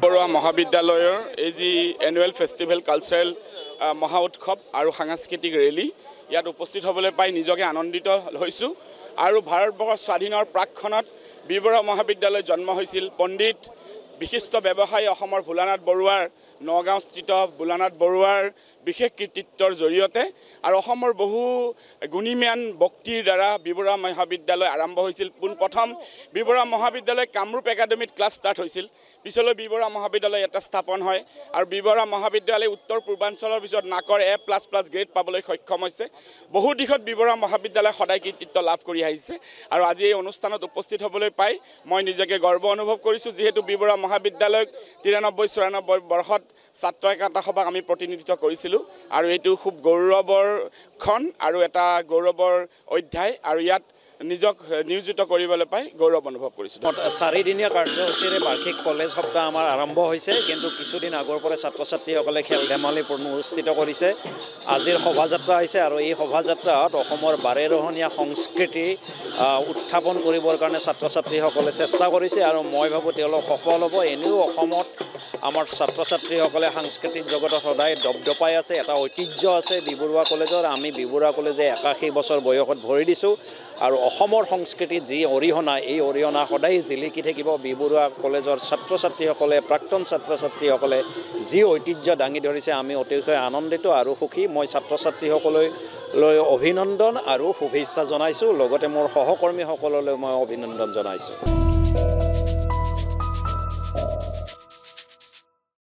বৰুৱা মহাবিদ্যালয়ৰ এই যি এনুৱেল ফেষ্টিভেল কালচাৰেল মহা উৎসৱ আৰু সাংস্কৃতিক ৰেলী ইয়াত উপস্থিত হ'বলৈ পাই নিজকে আনন্দিত হৈছোঁ। আৰু ভাৰতবৰ্ষৰ স্বাধীনৰ প্ৰাকক্ষণত বি বৰুৱা মহাবিদ্যালয় জন্ম হৈছিল। পণ্ডিত বিশিষ্ট ব্যৱসায়ী অসমৰ ভোলানাথ বৰুৱাৰ নগাঁওস্থিত ভোলানাথ বৰুৱাৰ বিশেষ কৃতিত্বৰ জৰিয়তে আৰু অসমৰ বহু গুণীমান ব্যক্তিৰ দ্বাৰা বি বৰুৱা মহাবিদ্যালয় আৰম্ভ হৈছিল। পোনপ্ৰথম বি বৰুৱা মহাবিদ্যালয় কামৰূপ একাডেমীত ক্লাছ ষ্টাৰ্ট হৈছিল। পিছলৈ বি বৰুৱা মহাবিদ্যালয় এটা স্থাপন হয় আৰু বি বৰুৱা মহাবিদ্যালয় উত্তৰ পূৰ্বাঞ্চলৰ পিছত নাকৰ A++ গ্ৰেড পাবলৈ সক্ষম হৈছে। বহু দিশত বি বৰুৱা মহাবিদ্যালয় সদায় কৃতিত্ব লাভ কৰি আহিছে আৰু আজি এই অনুষ্ঠানত উপস্থিত হ'বলৈ পাই মই নিজকে গৰ্ব অনুভৱ কৰিছোঁ। যিহেতু বি বৰুৱা মহাবিদ্যালয়ক 93-94 বৰ্ষত ছাত্ৰ একতা সভাক আমি প্ৰতিনিধিত্ব কৰিছিলোঁ আৰু এইটো খুব গৌৰৱৰ ক্ষণ আৰু এটা গৌৰৱৰ অধ্যায় আৰু ইয়াত নিজক নিয়োজিত কৰিবলৈ পাই গৌৰৱ অনুভৱ কৰিছোঁ। 4দিনীয়া কাৰ্যসূচীৰে বাৰ্ষিক কলেজ সপ্তাহ আমাৰ আৰম্ভ হৈছে, কিন্তু কিছুদিন আগৰ পৰা ছাত্ৰ ছাত্ৰীসকলে খেল ধেমালি অনুষ্ঠিত কৰিছে। আজিৰ শোভাযাত্ৰা আহিছে আৰু এই শোভাযাত্ৰাত অসমৰ বাৰেৰহণীয়া সংস্কৃতি উত্থাপন কৰিবৰ কাৰণে ছাত্ৰ ছাত্ৰীসকলে চেষ্টা কৰিছে আৰু মই ভাবোঁ তেওঁলোক সফল হ'ব। এনেও অসমত আমাৰ ছাত্ৰ ছাত্ৰীসকলে সাংস্কৃতিক জগতত সদায় দপদপাই আছে। এটা ঐতিহ্য আছে বি বৰুৱা কলেজৰ। আমি বি বৰুৱা কলেজে 81 বছৰ বয়সত ভৰি দিছোঁ আৰু অসমৰ সংস্কৃতিত যি অৰিহণা, এই অৰিহণা সদায় জিলিকি থাকিব। বি বৰুৱা কলেজৰ ছাত্ৰ ছাত্ৰীসকলে, প্ৰাক্তন ছাত্ৰ ছাত্ৰীসকলে যি ঐতিহ্য দাঙি ধৰিছে, আমি অতিশয় আনন্দিত আৰু সুখী। মই ছাত্ৰ ছাত্ৰীসকললৈ অভিনন্দন আৰু শুভেচ্ছা জনাইছোঁ। লগতে মোৰ সহকৰ্মীসকললৈ মই অভিনন্দন জনাইছোঁ।